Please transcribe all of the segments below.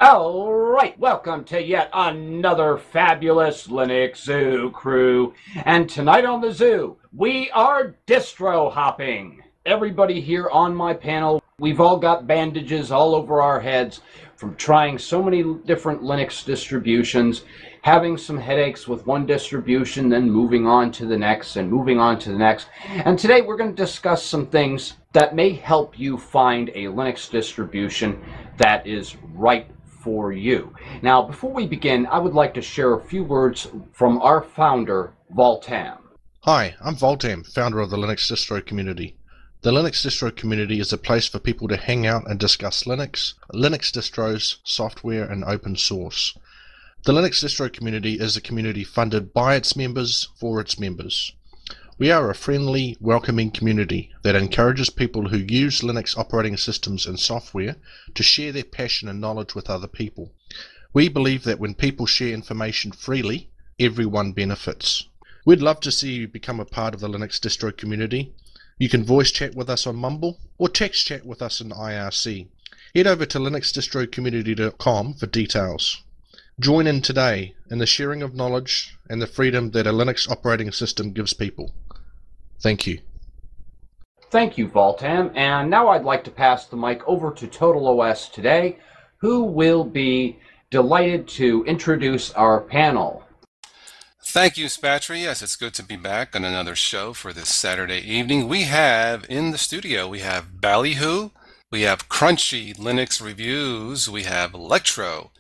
All right, welcome to yet another fabulous Linux Zoo crew. And tonight on the Zoo, we are distro hopping. Everybody here on my panel, we've all got bandages all over our heads from trying so many different Linux distributions, having some headaches with one distribution, then moving on to the next and moving on to the next. And today we're going to discuss some things that may help you find a Linux distribution that is right for you. Now, before we begin, I would like to share a few words from our founder, Voltam. Hi, I'm Voltam, founder of the Linux distro community. The Linux distro community is a place for people to hang out and discuss Linux distros, software, and open source. The Linux distro community is a community funded by its members for its members. We are a friendly, welcoming community that encourages people who use Linux operating systems and software to share their passion and knowledge with other people. We believe that when people share information freely, everyone benefits. We'd love to see you become a part of the Linux distro community. You can voice chat with us on Mumble or text chat with us in IRC. Head over to linuxdistrocommunity.com for details. Join in today in the sharing of knowledge and the freedom that a Linux operating system gives people. Thank you. Thank you, Voltam. And now I'd like to pass the mic over to TotalOS today, who will be delighted to introduce our panel. Thank you, Spatry. Yes, it's good to be back on another show for this Saturday evening. We have in the studio, we have Ballyhoo, we have Crunchy Linux Reviews, we have Electro,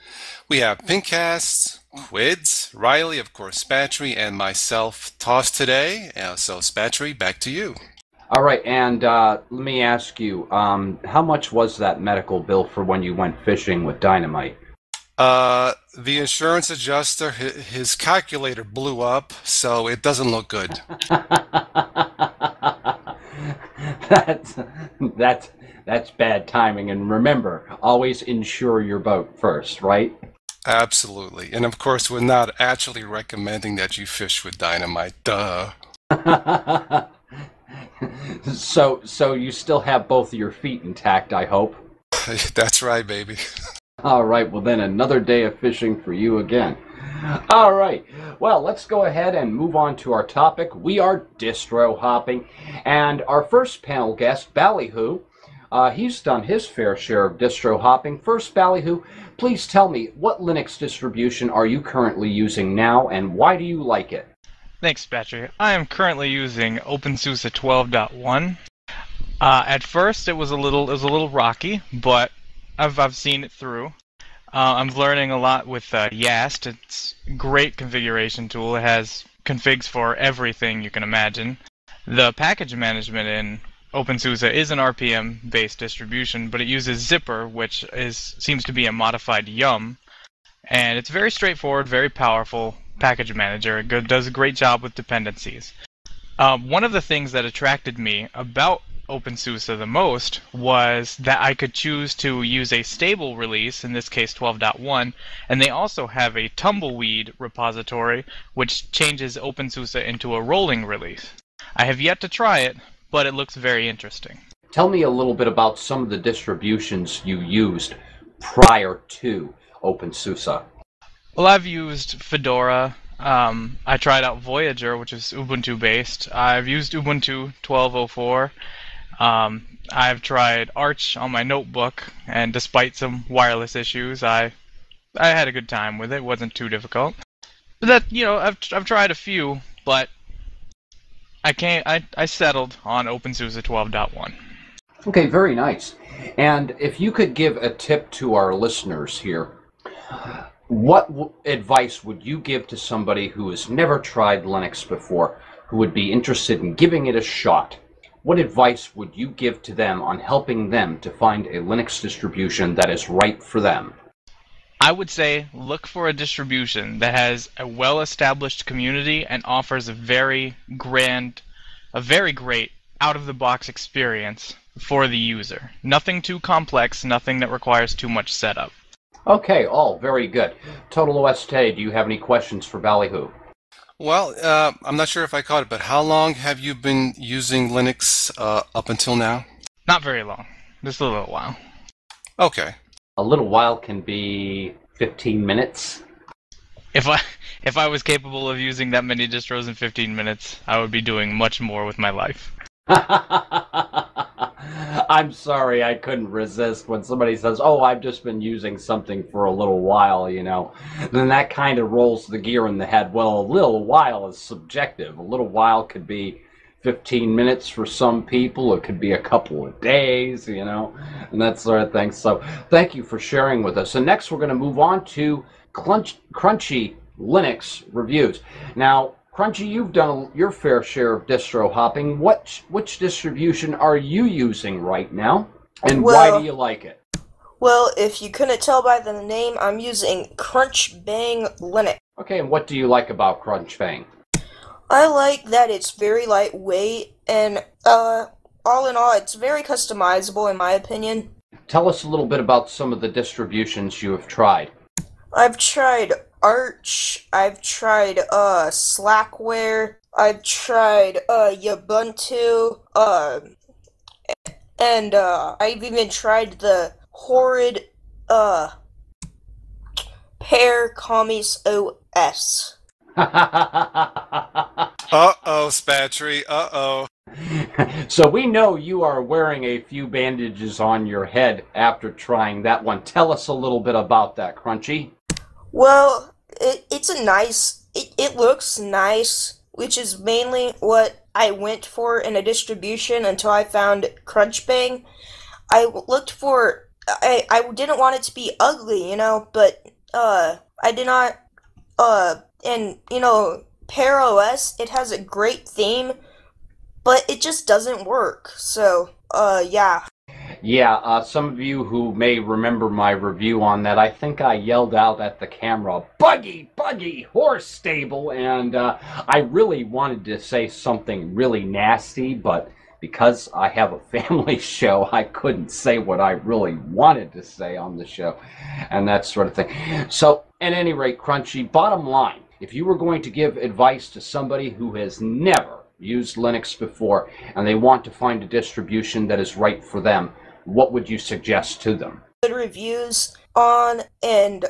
we have Pingcasts, Quids, Riley, of course, Spatry, and myself, Toss today. So, Spatry, back to you. All right, and let me ask you, how much was that medical bill for when you went fishing with dynamite? The insurance adjuster, his calculator blew up, so it doesn't look good. That's bad timing. And remember, always insure your boat first, right? Absolutely. And of course, we're not actually recommending that you fish with dynamite. Duh. So you still have both of your feet intact, I hope. That's right, baby. All right, well then another day of fishing for you again. All right, well, let's go ahead and move on to our topic. We are distro hopping, and our first panel guest, Ballyhoo, he's done his fair share of distro hopping. First, Ballyhoo, please tell me, what Linux distribution are you currently using now, and why do you like it? Thanks, Spatry. I am currently using OpenSUSE 12.1. At first, it was a little rocky, but I've seen it through. I'm learning a lot with Yast. It's a great configuration tool. It has configs for everything you can imagine. The package management in OpenSUSE is an RPM-based distribution, but it uses Zypper, which seems to be a modified Yum. And it's very straightforward, very powerful package manager. It does a great job with dependencies. One of the things that attracted me about OpenSUSE the most was that I could choose to use a stable release, in this case 12.1, and they also have a tumbleweed repository which changes OpenSUSE into a rolling release. I have yet to try it, but it looks very interesting. Tell me a little bit about some of the distributions you used prior to OpenSUSE. Well, I've used Fedora. I tried out Voyager, which is Ubuntu based. I've used Ubuntu 12.04. I've tried Arch on my notebook, and despite some wireless issues, I had a good time with it. It wasn't too difficult. But I've tried a few, but I settled on OpenSUSE 12.1. Okay, very nice. And if you could give a tip to our listeners here, what advice would you give to somebody who has never tried Linux before, who would be interested in giving it a shot? What advice would you give to them on helping them to find a Linux distribution that is right for them? I would say look for a distribution that has a well-established community and offers a very great out-of-the-box experience for the user. Nothing too complex, nothing that requires too much setup. Okay, all very good. TotalOS today, do you have any questions for Ballyhoo? Well, I'm not sure if I caught it, but how long have you been using Linux up until now? Not very long. Just a little while. Okay. A little while can be 15 minutes. If I was capable of using that many distros in 15 minutes, I would be doing much more with my life. I'm sorry, I couldn't resist when somebody says, "Oh, I've just been using something for a little while," Then that kind of rolls the gear in the head. Well, a little while is subjective. A little while could be 15 minutes for some people. It could be a couple of days, and that sort of thing. So thank you for sharing with us. And next we're going to move on to Crunchy Linux reviews. Now, Crunchy, you've done your fair share of distro hopping. Which distribution are you using right now, and why do you like it? Well, if you couldn't tell by the name, I'm using Crunchbang Linux. Okay, and what do you like about Crunchbang? I like that it's very lightweight, and all in all, it's very customizable in my opinion. Tell us a little bit about some of the distributions you have tried. I've tried Arch, I've tried Slackware, I've tried Ubuntu, and I've even tried the horrid Pear Commies OS. Uh-oh, Spatry, uh-oh. So we know you are wearing a few bandages on your head after trying that one. Tell us a little bit about that, Crunchy. Well, it looks nice, which is mainly what I went for in a distribution until I found Crunchbang. I didn't want it to be ugly, but I did not, and Pear OS, it has a great theme, but it just doesn't work. So, yeah. Yeah, some of you who may remember my review on that, I think I yelled out at the camera, "Buggy, buggy, horse stable," and I really wanted to say something really nasty, but because I have a family show, I couldn't say what I really wanted to say on the show, and that sort of thing. So, at any rate, Crunchy, bottom line, if you were going to give advice to somebody who has never used Linux before and they want to find a distribution that is right for them, what would you suggest to them? Good reviews on, and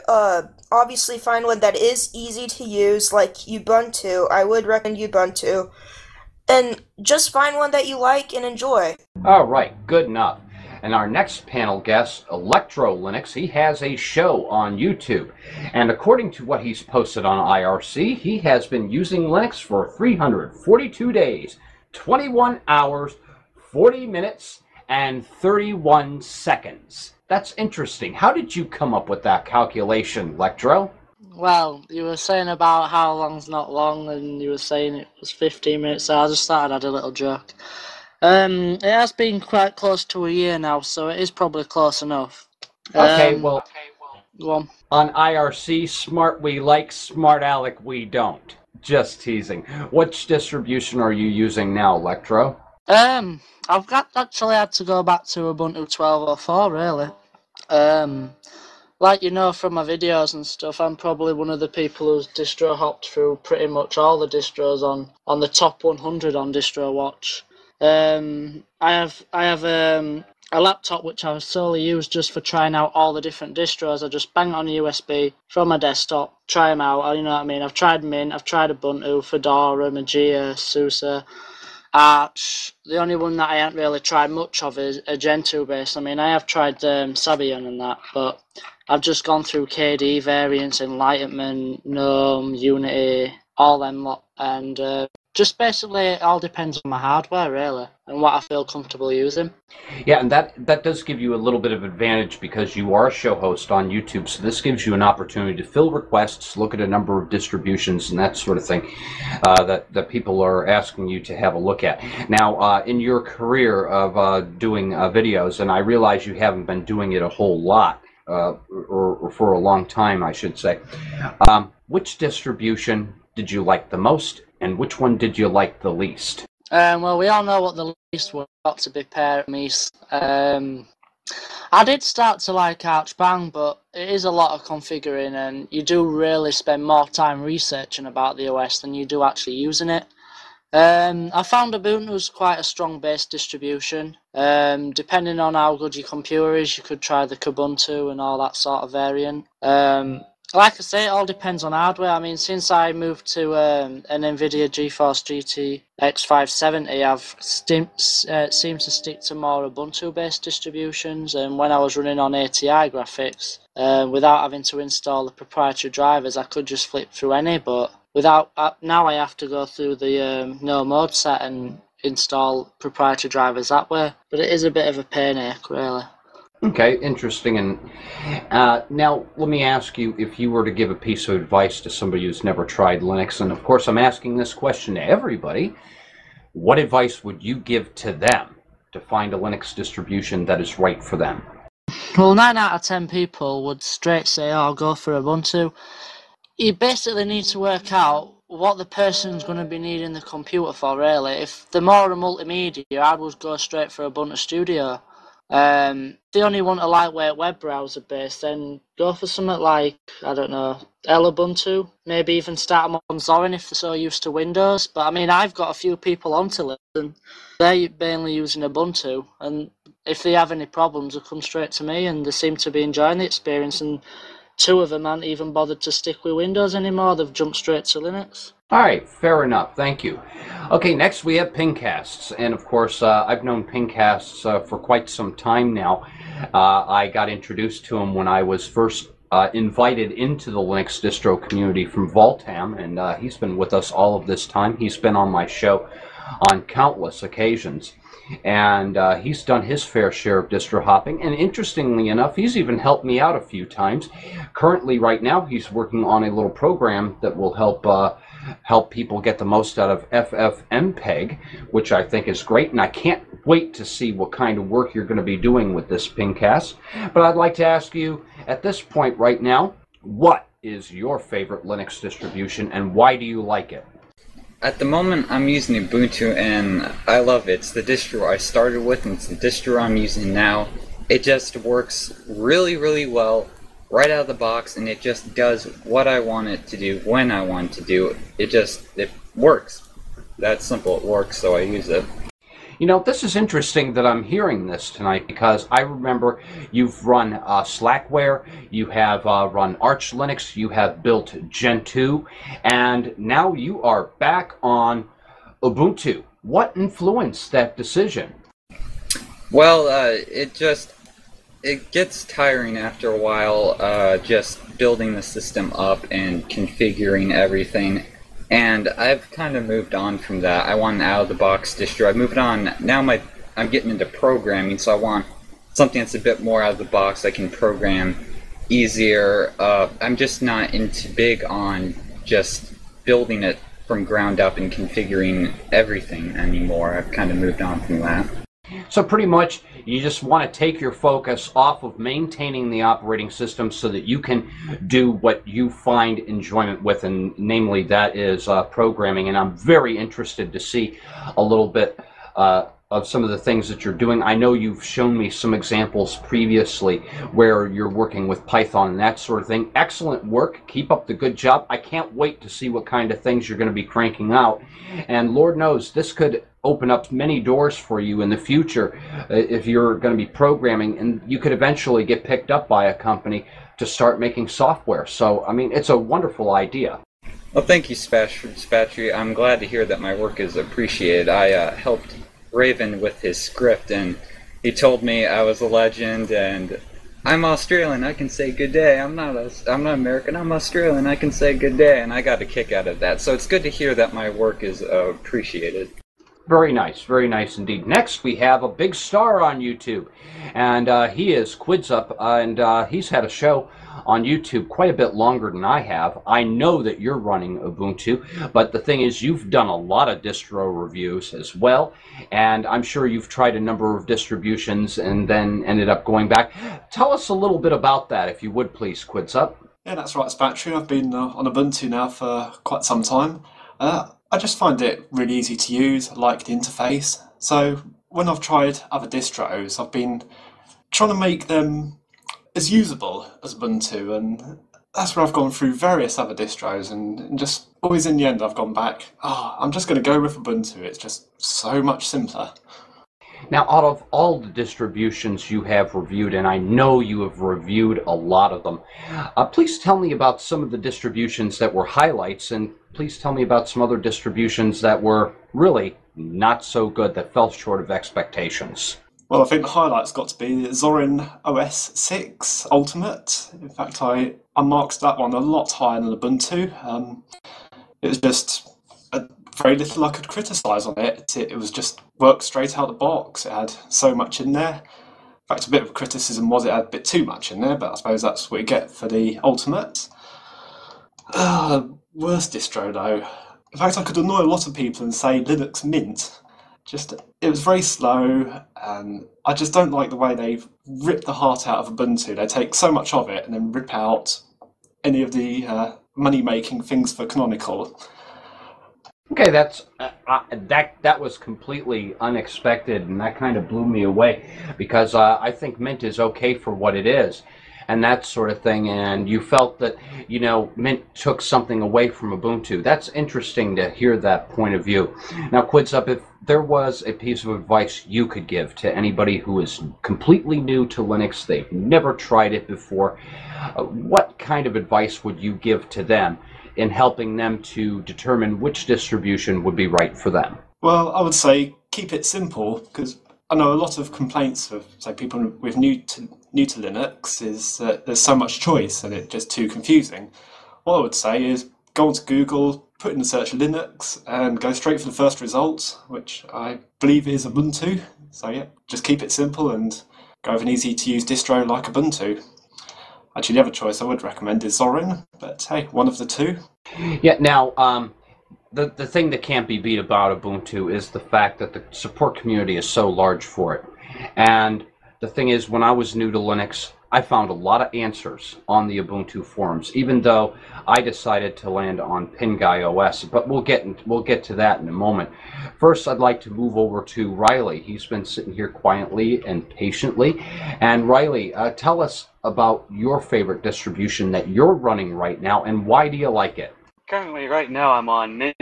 obviously find one that is easy to use, like Ubuntu. I would recommend Ubuntu. And just find one that you like and enjoy. All right, good enough. And our next panel guest, LectroLinux, he has a show on YouTube. And according to what he's posted on IRC, he has been using Linux for 342 days, 21 hours, 40 minutes, and 31 seconds. That's interesting. How did you come up with that calculation, Lectro? Well, you were saying about how long's not long, and you were saying it was 15 minutes, so I just thought I'd add a little joke. It has been quite close to a year now, so it is probably close enough. Okay, well, go on IRC, smart we like, smart Alec we don't. Just teasing. Which distribution are you using now, Lectro? I've actually had to go back to Ubuntu 12.04, really. Like from my videos and stuff, I'm probably one of the people who's distro hopped through pretty much all the distros on the top 100 on DistroWatch. I have a laptop which I solely use just for trying out all the different distros. I just bang it on a USB from my desktop, try them out. You know what I mean? I've tried Mint, I've tried Ubuntu, Fedora, Mageia, SUSE, Arch. The only one that I haven't really tried much of is a Gentoo based. I mean, I have tried Sabian and that, but I've just gone through KDE variants, Enlightenment, GNOME, Unity, all them lot, and just basically it all depends on my hardware, really, and what I feel comfortable using. Yeah, and that does give you a little bit of advantage because you are a show host on YouTube, so this gives you an opportunity to fill requests, look at a number of distributions and that sort of thing that people are asking you to have a look at. Now, in your career of doing videos, and I realize you haven't been doing it a whole lot, or for a long time, I should say, which distribution did you like the most, and which one did you like the least? Well, we all know what the least was, got to be Pear Commies. I did start to like Archbang, but it is a lot of configuring, and you do really spend more time researching about the OS than you do actually using it. I found Ubuntu's quite a strong base distribution. Depending on how good your computer is, you could try the Kubuntu and all that sort of variant. Like I say, it all depends on hardware. I mean, since I moved to an NVIDIA GeForce GTX 570, I've seemed to stick to more Ubuntu-based distributions. And when I was running on ATI graphics, without having to install the proprietary drivers, I could just flip through any. But now I have to go through the no mode set and install proprietary drivers that way. But it is a bit of a pain ache, really. Okay, interesting. And now let me ask you, if you were to give a piece of advice to somebody who's never tried Linux, and of course I'm asking this question to everybody, what advice would you give to them to find a Linux distribution that is right for them? Well, 9 out of 10 people would straight say, oh, go for Ubuntu. You basically need to work out what the person's going to be needing the computer for, really. If they're more a multimedia, I would go straight for Ubuntu Studio. If they only want a lightweight web browser base, then go for something like, I don't know, Ubuntu. Maybe even start them on Zorin if they're so used to Windows. But I mean, I've got a few people on to listen. They're mainly using Ubuntu, and if they have any problems, they come straight to me, and they seem to be enjoying the experience. And 2 of them aren't even bothered to stick with Windows anymore. They've jumped straight to Linux. All right, fair enough. Thank you. Okay, next we have Pingcasts. And of course, I've known Pingcasts for quite some time now. I got introduced to him when I was first invited into the Linux distro community from Voltam, and he's been with us all of this time. He's been on my show on countless occasions. And he's done his fair share of distro hopping, and interestingly enough, he's even helped me out a few times. Currently, right now, he's working on a little program that will help people get the most out of FFmpeg, which I think is great, and I can't wait to see what kind of work you're going to be doing with this Pingcast. But I'd like to ask you, at this point right now, what is your favorite Linux distribution, and why do you like it? At the moment, I'm using Ubuntu, and I love it. It's the distro I started with, and it's the distro I'm using now. It just works really, really well right out of the box, and it just does what I want it to do when I want it to do. It works. That's simple. It works, so I use it. You know, this is interesting that I'm hearing this tonight, because I remember you've run Slackware, you have run Arch Linux, you have built Gentoo, and now you are back on Ubuntu. What influenced that decision? Well, it gets tiring after a while, just building the system up and configuring everything. And I've kind of moved on from that. I want an out-of-the-box distro. I've moved on. Now I'm getting into programming, so I want something that's a bit more out of the box. I can program easier. I'm just not big on just building it from ground up and configuring everything anymore. I've kind of moved on from that. So pretty much you just want to take your focus off of maintaining the operating system so that you can do what you find enjoyment with, and namely that is programming. And I'm very interested to see a little bit of some of the things that you're doing. I know you've shown me some examples previously where you're working with Python and that sort of thing. Excellent work. Keep up the good job. I can't wait to see what kind of things you're going to be cranking out. And Lord knows this could open up many doors for you in the future if you're going to be programming, and you could eventually get picked up by a company to start making software. So, I mean, it's a wonderful idea. Well, thank you, Spatry. I'm glad to hear that my work is appreciated. I helped Raven with his script, and he told me I was a legend, and I'm Australian, I can say good day. I'm not American, I'm Australian, I can say good day, and I got a kick out of that. So it's good to hear that my work is appreciated. Very nice indeed. Next, we have a big star on YouTube, and he is Quidsup, and he's had a show on YouTube quite a bit longer than I have. I know that you're running Ubuntu, but the thing is, you've done a lot of distro reviews as well, and I'm sure you've tried a number of distributions and then ended up going back. Tell us a little bit about that, if you would please, Quidsup. Yeah, that's right, Spatry. I've been on Ubuntu now for quite some time. I just find it really easy to use. I like the interface. So when I've tried other distros, I've been trying to make them as usable as Ubuntu, and that's where I've gone through various other distros, and just always in the end I've gone back, I'm just going to go with Ubuntu. It's just so much simpler. Now, out of all the distributions you have reviewed, and I know you have reviewed a lot of them, please tell me about some of the distributions that were highlights, and please tell me about some other distributions that were really not so good, that fell short of expectations. Well, I think the highlight's got to be Zorin OS 6 Ultimate. In fact, I marked that one a lot higher than Ubuntu. It was just very little I could criticise on it. It was just worked straight out the box. It had so much in there. In fact, a bit of criticism was it had a bit too much in there, but I suppose that's what you get for the Ultimate. Worst distro though. In fact, I could annoy a lot of people and say Linux Mint. It was very slow, and I just don't like the way they've ripped the heart out of Ubuntu. They take so much of it and then rip out any of the money-making things for Canonical. Okay, that was completely unexpected, and that kind of blew me away, because I think Mint is okay for what it is, and that sort of thing. And you felt that, Mint took something away from Ubuntu. That's interesting to hear that point of view. Now, Quidsup, if there was a piece of advice you could give to anybody who is completely new to Linux, they've never tried it before, what kind of advice would you give to them in helping them to determine which distribution would be right for them? Well, I would say keep it simple, because I know a lot of complaints of, say, people with new to Linux is that there's so much choice and it's just too confusing. What I would say is go onto Google, put in the search Linux, and go straight for the first result, which I believe is Ubuntu. So yeah, just keep it simple and go with an easy to use distro like Ubuntu. Actually, the other choice I would recommend is Zorin, but hey, one of the two. Yeah, now, the thing that can't be beat about Ubuntu is the fact that the support community is so large for it. And the thing is, when I was new to Linux, I found a lot of answers on the Ubuntu forums, even though I decided to land on PingCasts. But we'll get to that in a moment. First, I'd like to move over to Riley. He's been sitting here quietly and patiently. And Riley, tell us about your favorite distribution that you're running right now, and why do you like it? Currently, right now, I'm on Mint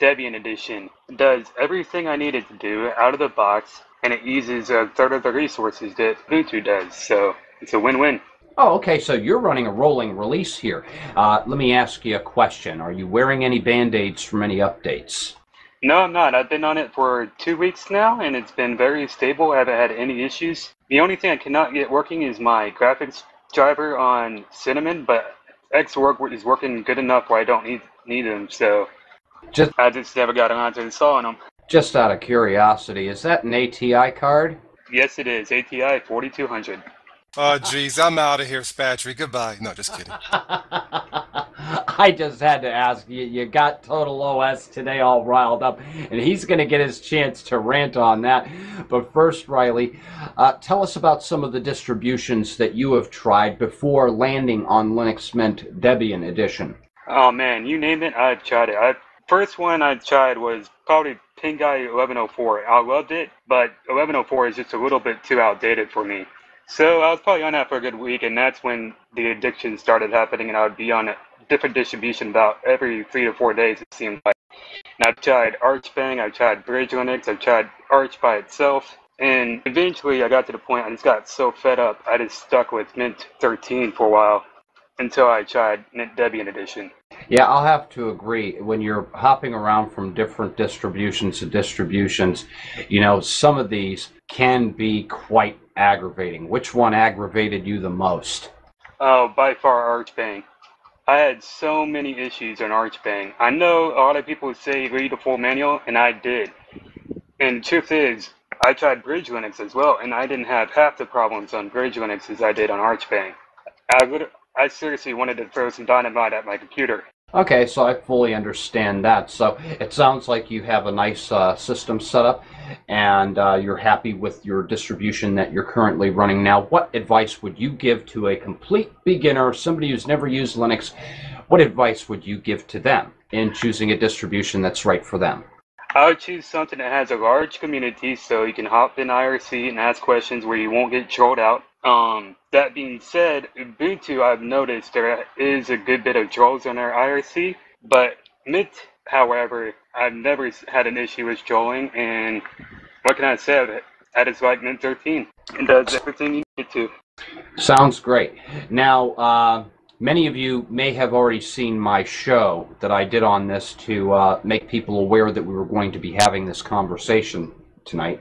Debian Edition. It does everything I needed to do out of the box, and it uses a third of the resources that Ubuntu does, so it's a win-win. Oh, okay, so you're running a rolling release here. Let me ask you a question. Are you wearing any Band-Aids from any updates? No, I'm not. I've been on it for 2 weeks now, and it's been very stable. I haven't had any issues. The only thing I cannot get working is my graphics driver on Cinnamon, but Xwork is working good enough where I don't need them, so I just never got around to installing them. Just out of curiosity, is that an ATI card? Yes, it is. ATI 4200. Oh, geez, I'm out of here, Spatry. Goodbye. No, just kidding. I just had to ask. You got Total OS today all riled up, and he's going to get his chance to rant on that. But first, Riley, tell us about some of the distributions that you have tried before landing on Linux Mint Debian Edition. Oh, man, you name it, I've tried it. First one I tried was probably Pingcasts 1104. I loved it, but 1104 is just a little bit too outdated for me. So I was probably on that for a good week, and that's when the addiction started happening, and I would be on a different distribution about every 3 to 4 days, it seemed like. And I've tried Archbang, I've tried Bridge Linux, I've tried Arch by itself, and eventually I got to the point I just got so fed up, I just stuck with Mint 13 for a while until I tried Mint Debian Edition. Yeah, I'll have to agree. When you're hopping around from different distributions to distributions, some of these can be quite aggravating. Which one aggravated you the most? Oh, by far Archbang. I had so many issues on Archbang. I know a lot of people say read the full manual, and I did. And the truth is, I tried Bridge Linux as well, and I didn't have half the problems on Bridge Linux as I did on Archbang. I seriously wanted to throw some dynamite at my computer. Okay, so I fully understand that. So it sounds like you have a nice system set up, and you're happy with your distribution that you're currently running now. What advice would you give to a complete beginner, somebody who's never used Linux? What advice would you give to them in choosing a distribution that's right for them? I would choose something that has a large community so you can hop in IRC and ask questions where you won't get trolled out. That being said, Ubuntu, I've noticed there is a good bit of trolls on our IRC, but Mint, however, I've never had an issue with trolling, and what can I say? That is like Mint 13. It does everything you need it to. Sounds great. Now, many of you may have already seen my show that I did on this to make people aware that we were going to be having this conversation tonight.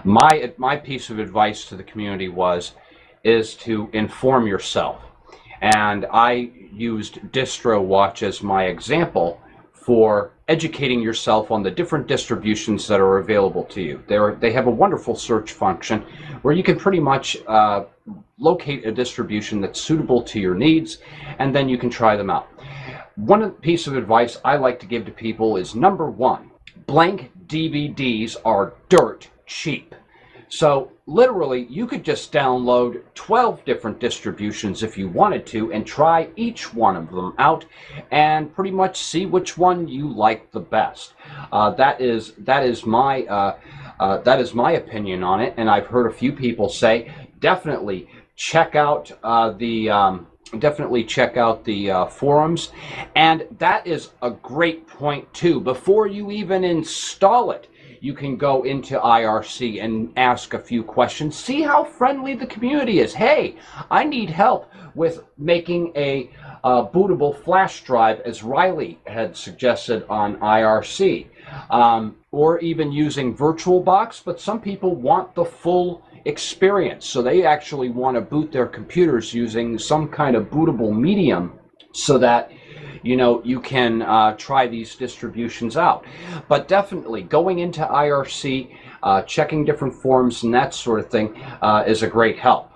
My piece of advice to the community is to inform yourself. And I used DistroWatch as my example for educating yourself on the different distributions that are available to you. They have a wonderful search function where you can pretty much locate a distribution that's suitable to your needs, and then you can try them out. One piece of advice I like to give to people is, number one, blank DVDs are dirt cheap. So literally, you could just download 12 different distributions if you wanted to and try each one of them out and pretty much see which one you like the best. That is my opinion on it, and I've heard a few people say definitely check out the forums, and that is a great point too. Before you even install it, you can go into IRC and ask a few questions. See how friendly the community is. Hey, I need help with making a bootable flash drive, as Riley had suggested on IRC, or even using VirtualBox, but some people want the full experience, so they actually want to boot their computers using some kind of bootable medium so that you can try these distributions out. But definitely going into IRC, checking different forums and that sort of thing is a great help.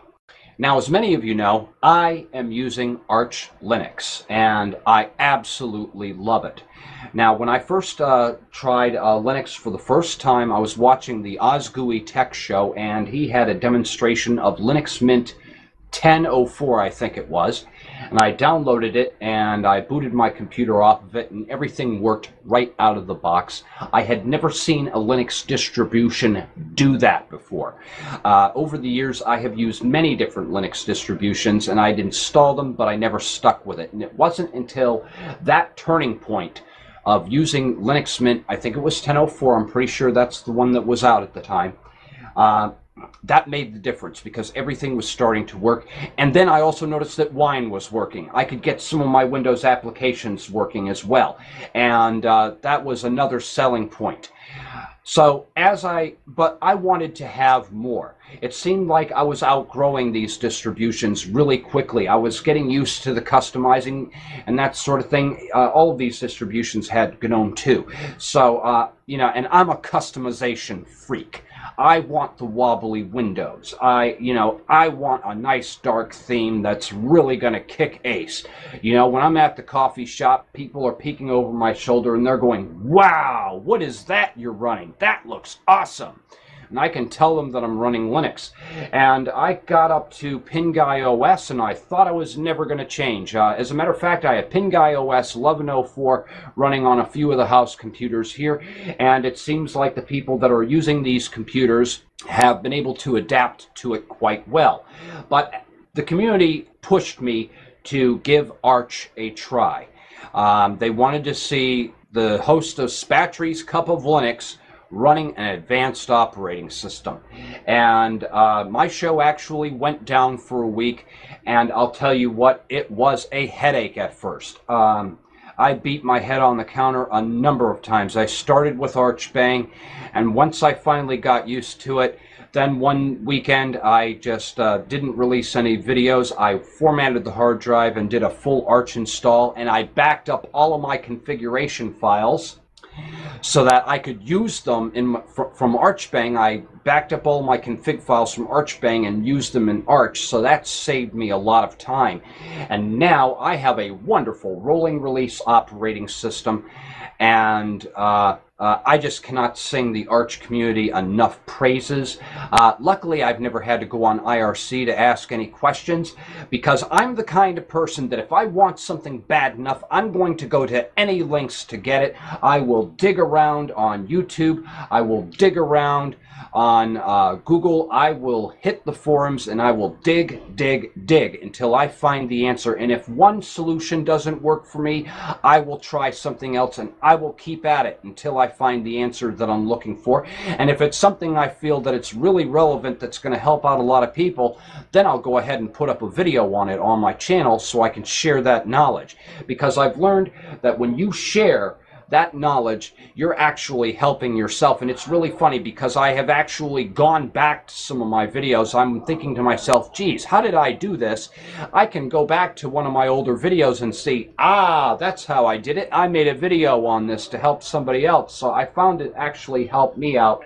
Now, as many of you know, I am using Arch Linux, and I absolutely love it. Now, when I first tried Linux for the first time, I was watching the OzGUI Tech Show, and he had a demonstration of Linux Mint 10.04, I think it was, and I downloaded it and I booted my computer off of it, and everything worked right out of the box. I had never seen a Linux distribution do that before. Over the years, I have used many different Linux distributions, and I'd install them, but I never stuck with it. And it wasn't until that turning point of using Linux Mint, I think it was 10.04, I'm pretty sure that's the one that was out at the time, that made the difference, because everything was starting to work. And then I also noticed that Wine was working. I could get some of my Windows applications working as well. And that was another selling point. So but I wanted to have more. It seemed like I was outgrowing these distributions really quickly. I was getting used to the customizing and that sort of thing. All of these distributions had GNOME too. So, and I'm a customization freak. I want the wobbly windows. I want a nice dark theme that's really going to kick ace. When I'm at the coffee shop, people are peeking over my shoulder and they're going, "Wow, what is that you're running? That looks awesome." And I can tell them that I'm running Linux. And I got up to Pinguy OS, and I thought I was never going to change. As a matter of fact, I have Pinguy OS 11.04 running on a few of the house computers here, and it seems like the people that are using these computers have been able to adapt to it quite well. But the community pushed me to give Arch a try. They wanted to see the host of Spatry's Cup of Linux running an advanced operating system. And my show actually went down for a week, and I'll tell you what, it was a headache at first. I beat my head on the counter a number of times. I started with Archbang, and once I finally got used to it, then one weekend I just didn't release any videos. I formatted the hard drive and did a full Arch install, and I backed up all of my configuration files so that I could use them from Archbang. I backed up all my config files from Archbang and used them in Arch, so that saved me a lot of time. And now I have a wonderful rolling release operating system, and I just cannot sing the Arch community enough praises. Luckily, I've never had to go on IRC to ask any questions, because I'm the kind of person that if I want something bad enough, I'm going to go to any lengths to get it. I will dig around on YouTube. I will dig around on Google. I will hit the forums, and I will dig until I find the answer. And if one solution doesn't work for me, I will try something else, and I will keep at it until I find the answer that I'm looking for. And if it's something I feel that it's really relevant, that's going to help out a lot of people, then I'll go ahead and put up a video on it on my channel so I can share that knowledge. Because I've learned that when you share that knowledge, you're actually helping yourself. And it's really funny, because I have actually gone back to some of my videos. I'm thinking to myself, geez, how did I do this? I can go back to one of my older videos and see, that's how I did it. I made a video on this to help somebody else. So I found it actually helped me out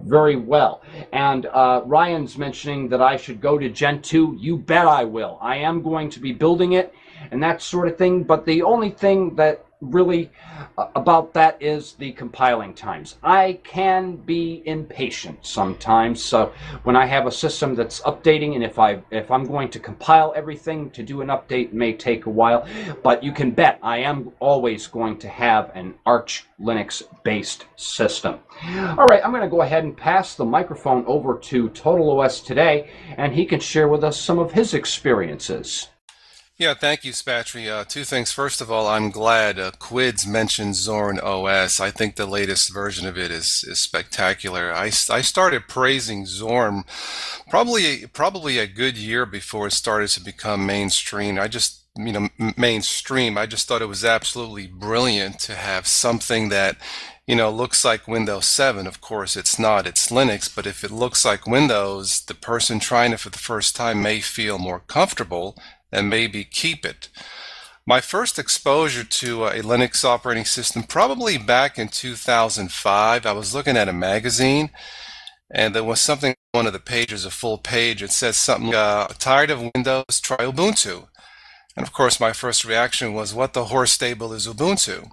very well. And Ryan's mentioning that I should go to Gen 2. You bet I will. I am going to be building it and that sort of thing. But the only thing that really about that is the compiling times. I can be impatient sometimes, so when I have a system that's updating, and if I'm going to compile everything to do an update, it may take a while, but you can bet I am always going to have an Arch Linux based system. All right, I'm going to go ahead and pass the microphone over to Total OS Today, and he can share with us some of his experiences. Yeah, thank you, Spatry. Two things. First of all, I'm glad Quids mentioned Zorn OS. I think the latest version of it is spectacular. I started praising Zorn probably a good year before it started to become mainstream. I just thought it was absolutely brilliant to have something that looks like Windows 7. Of course, it's not. It's Linux. But if it looks like Windows, the person trying it for the first time may feel more comfortable and maybe keep it. My first exposure to a Linux operating system probably back in 2005. I was looking at a magazine, and there was something on one of the pages, a full page. It says something, tired of Windows, try Ubuntu. And of course, my first reaction was, what the horse stable is Ubuntu?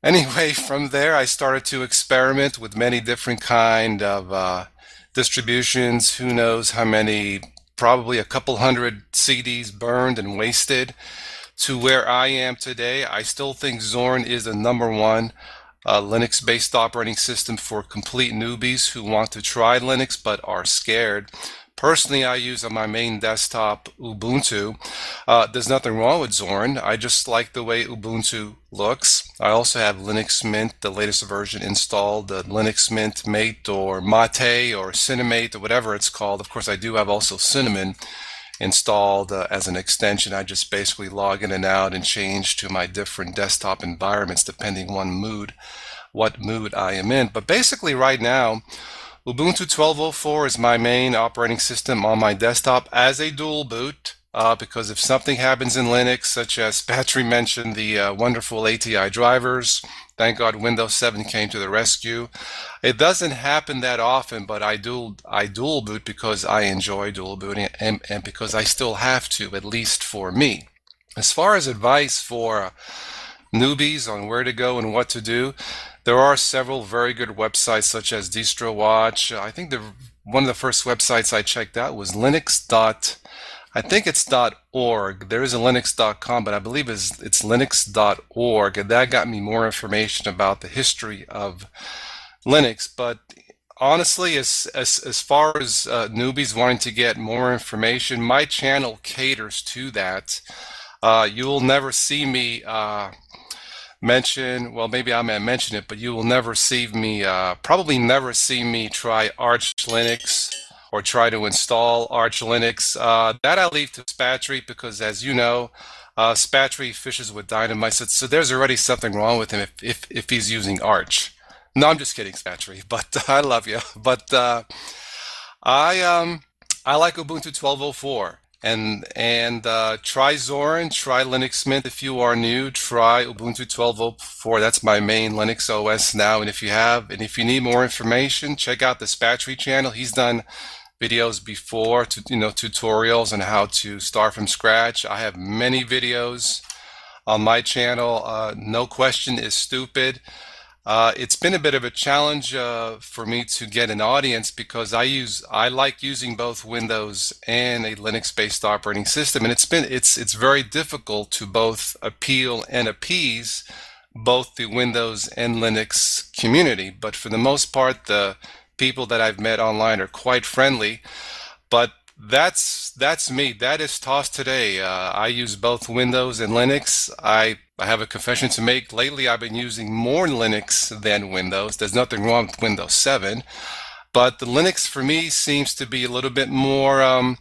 Anyway, from there, I started to experiment with many different kind of distributions. Who knows how many, probably a couple hundred CDs burned and wasted, to where I am today. I still think Zorn is the #1 Linux-based operating system for complete newbies who want to try Linux but are scared. Personally, I use on my main desktop Ubuntu. There's nothing wrong with Zorn. I just like the way Ubuntu looks. I also have Linux Mint, the latest version, installed, Linux Mint Mate or Mate or Cinemate or whatever it's called. Of course, I do have also Cinnamon installed as an extension. I just basically log in and out and change to my different desktop environments depending on what mood I am in. But basically right now, Ubuntu 12.04 is my main operating system on my desktop as a dual boot, because if something happens in Linux, such as Spatry mentioned, the wonderful ATI drivers, thank God Windows 7 came to the rescue. It doesn't happen that often, but I dual boot because I enjoy dual booting and because I still have to, at least for me. As far as advice for newbies on where to go and what to do, there are several very good websites such as Distro Watch. I think one of the first websites I checked out was I think it's .org. There is a linux.com, but I believe it's linux.org, and that got me more information about the history of Linux. But honestly, as far as newbies wanting to get more information, my channel caters to that. You will never see me mention, well, maybe I may mention it, but you will never see me, probably never see me try Arch Linux or try to install Arch Linux. That I leave to Spatry, because as you know, Spatry fishes with dynamite, so there's already something wrong with him if he's using Arch. No, I'm just kidding, Spatry, but I love you. But I like Ubuntu 12.04. And try Zorn, try Linux Mint if you are new, try Ubuntu 12.04. That's my main Linux OS now. And if you need more information, check out the Spatry channel. He's done videos before, tutorials on how to start from scratch. I have many videos on my channel. No question is stupid. It's been a bit of a challenge for me to get an audience because I like using both Windows and a Linux-based operating system, and it's very difficult to both appeal and appease both the Windows and Linux community. But for the most part, the people that I've met online are quite friendly. But that's me. That is Toss today. I use both Windows and Linux. I have a confession to make. Lately, I've been using more Linux than Windows. There's nothing wrong with Windows 7, but the Linux for me seems to be a little bit more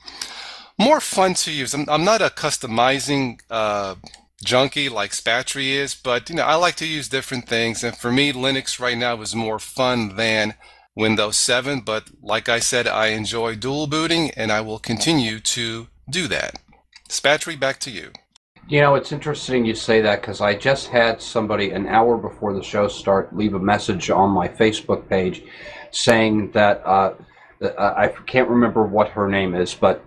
fun to use. I'm not a customizing junkie like Spatry is, but I like to use different things. And for me, Linux right now is more fun than Windows 7. But like I said, I enjoy dual booting, and I will continue to do that. Spatry, back to you. It's interesting you say that because I just had somebody an hour before the show start leave a message on my Facebook page saying that I can't remember what her name is, but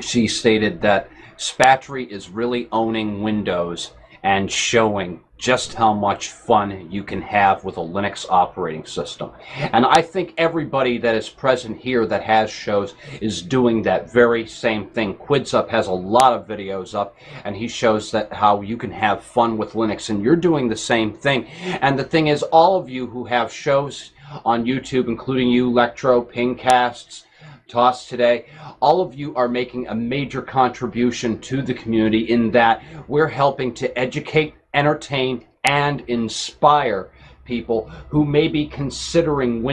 she stated that Spatry is really owning Windows and showing just how much fun you can have with a Linux operating system. And I think everybody that is present here that has shows is doing that very same thing. Quidsup has a lot of videos up, and he shows that how you can have fun with Linux, and you're doing the same thing. And the thing is, all of you who have shows on YouTube, including you, Lectro, Pingcasts, Toss today, all of you are making a major contribution to the community in that we're helping to educate, entertain, and inspire people who may be considering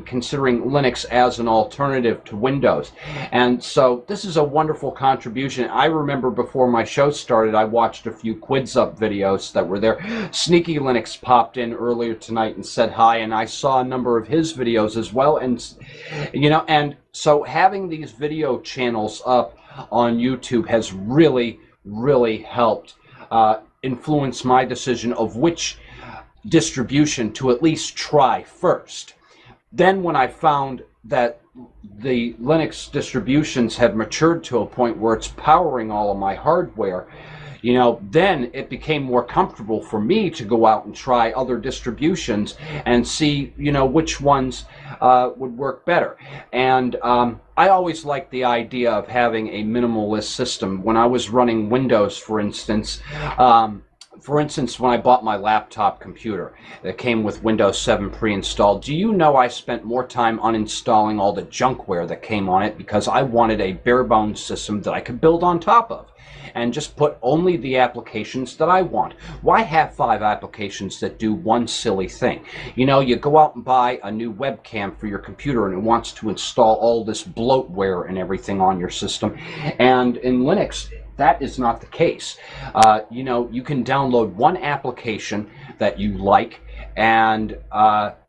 considering Linux as an alternative to Windows. And so this is a wonderful contribution. I remember before my show started, I watched a few Quidsup videos that were there. Sneaky Linux popped in earlier tonight and said hi, and I saw a number of his videos as well. And and so having these video channels up on YouTube has really, really helped influence my decision of which distribution to at least try first. Then when I found that the Linux distributions had matured to a point where it's powering all of my hardware, then it became more comfortable for me to go out and try other distributions and see, which ones would work better. And I always liked the idea of having a minimalist system. When I was running Windows, for instance, when I bought my laptop computer that came with Windows 7 pre-installed, do you know I spent more time uninstalling all the junkware that came on it because I wanted a bare-bones system that I could build on top of and just put only the applications that I want. Why have 5 applications that do one silly thing? You go out and buy a new webcam for your computer and it wants to install all this bloatware and everything on your system. And in Linux, that is not the case. You can download one application that you like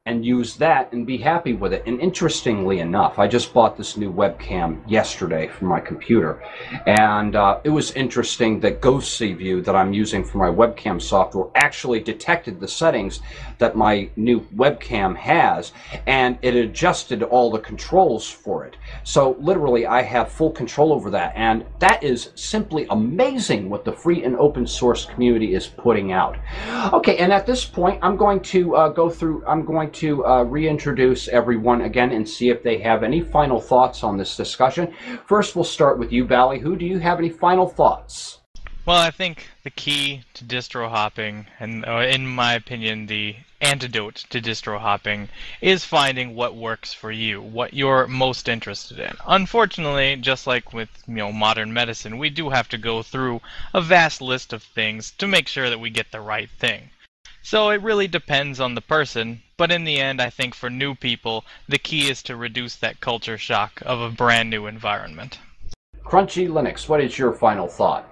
and use that and be happy with it. And interestingly enough, I just bought this new webcam yesterday for my computer, and it was interesting that Ghostly View that I'm using for my webcam software actually detected the settings that my new webcam has, and it adjusted all the controls for it. So literally I have full control over that, and that is simply amazing what the free and open source community is putting out. Okay, and at this point I'm going to reintroduce everyone again and see if they have any final thoughts on this discussion. First, we'll start with you, Ballyhoo. Do you have any final thoughts? Well, I think the key to distro hopping, and in my opinion, the antidote to distro hopping, is finding what works for you, what you're most interested in. Unfortunately, just like with modern medicine, we do have to go through a vast list of things to make sure that we get the right thing. So it really depends on the person, but in the end, I think for new people, the key is to reduce that culture shock of a brand new environment. Crunchy Linux, what is your final thought?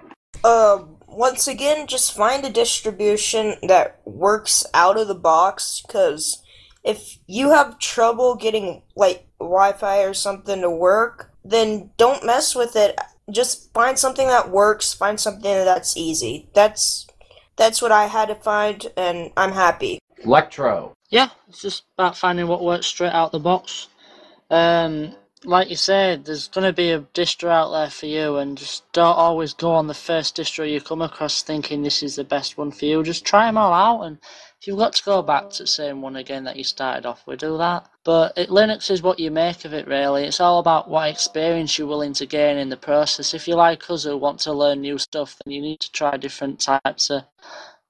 Once again, just find a distribution that works out of the box, because if you have trouble getting, Wi-Fi or something to work, then don't mess with it. Just find something that works, find something that's easy. That's what I had to find, and I'm happy. Lectro. Yeah, it's just about finding what works straight out the box. like you said, there's going to be a distro out there for you, and just don't always go on the first distro you come across thinking this is the best one for you. Just try them all out, and if you've got to go back to the same one again that you started off with, do that. But Linux is what you make of it, really. It's all about what experience you're willing to gain in the process. If you're like us who want to learn new stuff, then you need to try different types of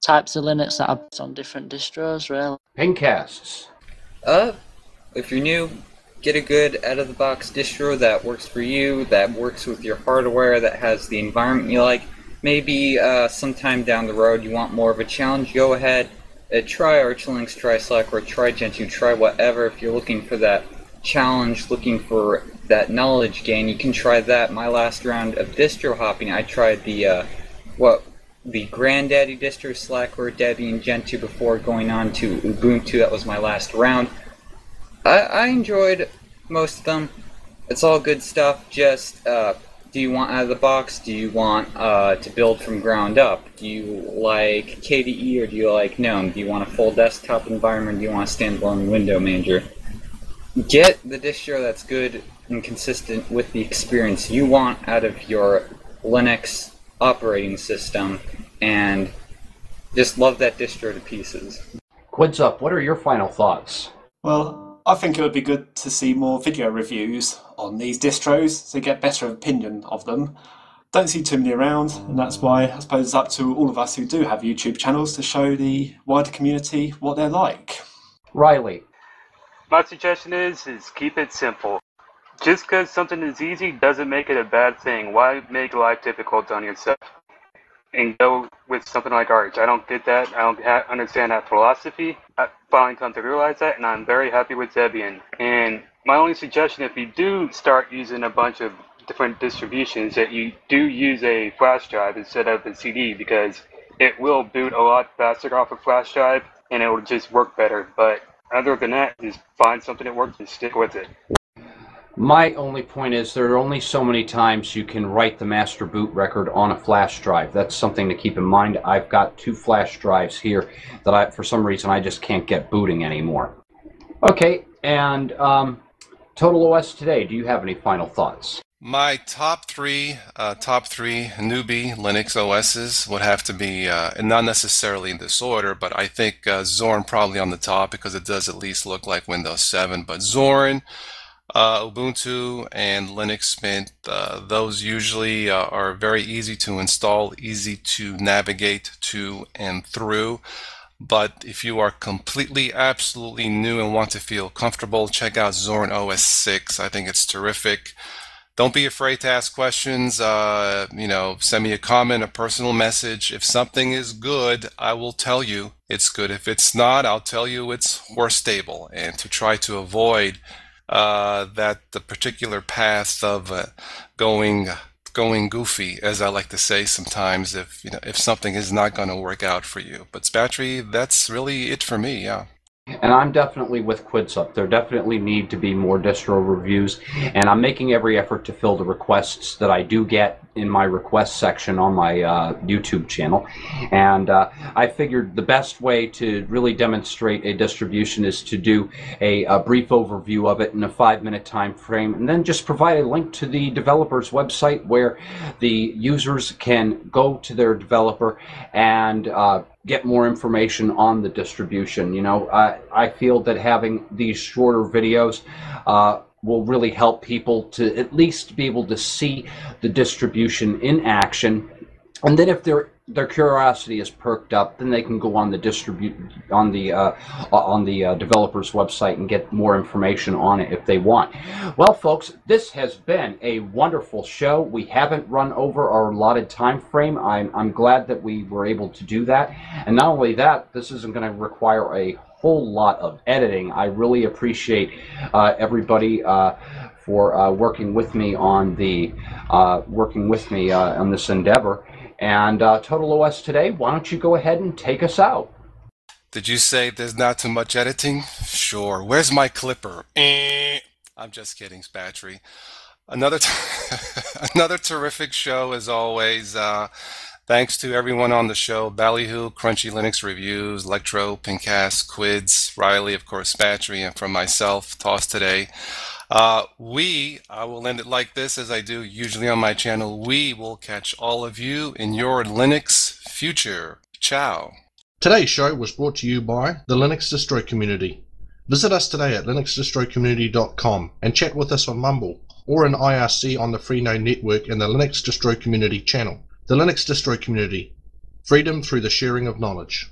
Linux that are based on different distros, really. Pingcasts. If you're new, get a good out-of-the-box distro that works for you, that works with your hardware, that has the environment you like. Maybe sometime down the road you want more of a challenge, go ahead, try LectroLinux, try Slackware, try Gentoo, try whatever. If you're looking for that challenge, looking for that knowledge gain, you can try that. My last round of distro hopping, I tried the granddaddy distro, Slackware, Debian, Gentoo before going on to Ubuntu. That was my last round. I enjoyed most of them. It's all good stuff. Just do you want out of the box? Do you want to build from ground up? Do you like KDE or do you like GNOME? Do you want a full desktop environment? Do you want a standalone window manager? Get the distro that's good and consistent with the experience you want out of your Linux operating system, and just love that distro to pieces. Quidsup, what are your final thoughts? Well, I think it would be good to see more video reviews on these distros to get better opinion of them. Don't see too many around, and that's why I suppose it's up to all of us who do have YouTube channels to show the wider community what they're like. Riley. My suggestion is keep it simple. Just because something is easy doesn't make it a bad thing. Why make life difficult on yourself? And go with something like Arch. I don't get that. I don't understand that philosophy. I finally come to realize that, and I'm very happy with Debian. And my only suggestion, if you do start using a bunch of different distributions, that you do use a flash drive instead of a CD, because it will boot a lot faster off a flash drive, and it will just work better. But other than that, just find something that works and stick with it. My only point is there are only so many times you can write the master boot record on a flash drive. That's something to keep in mind. I've got 2 flash drives here that for some reason I just can't get booting anymore. Okay, and Total OS today, do you have any final thoughts? My top three newbie Linux OSs would have to be, and not necessarily in this order, but I think Zorn probably on the top because it does at least look like Windows 7. But Zorn, Ubuntu, and Linux Mint, those usually are very easy to install, easy to navigate to and through. But if you are completely, absolutely new and want to feel comfortable, check out Zorn OS 6. I think it's terrific. Don't be afraid to ask questions. Send me a comment, a personal message. If something is good, I will tell you it's good. If it's not, I'll tell you it's horse stable. And to try to avoid the particular path of going goofy, as I like to say sometimes, if something is not going to work out for you. But Spatry, that's really it for me. Yeah. And I'm definitely with Quidsup. There definitely need to be more distro reviews, and I'm making every effort to fill the requests that I do get in my request section on my YouTube channel. And I figured the best way to really demonstrate a distribution is to do a brief overview of it in a 5-minute time frame, and then just provide a link to the developer's website where the users can go to their developer and get more information on the distribution. I feel that having these shorter videos will really help people to at least be able to see the distribution in action, and then if their curiosity is perked up, then they can go on the developer's website and get more information on it if they want. Well, folks, this has been a wonderful show. We haven't run over our allotted time frame. I'm glad that we were able to do that, and not only that, this isn't going to require a whole lot of editing. I really appreciate everybody for working with me on this endeavor. And Total OS today, why don't you go ahead and take us out? Did you say there's not too much editing? Sure. Where's my clipper? I'm just kidding, Spatry. Another terrific show as always. Thanks to everyone on the show: Ballyhoo, Crunchy Linux Reviews, Lectro, Pingcasts, Quids, Riley, of course, Spatry, and from myself, Toss Today. I will end it like this, as I do usually on my channel. We will catch all of you in your Linux future. Ciao. Today's show was brought to you by the Linux Distro Community. Visit us today at linuxdistrocommunity.com and chat with us on Mumble or in IRC on the Freenode network in the Linux Distro Community channel. The Linux Distro Community. Freedom through the sharing of knowledge.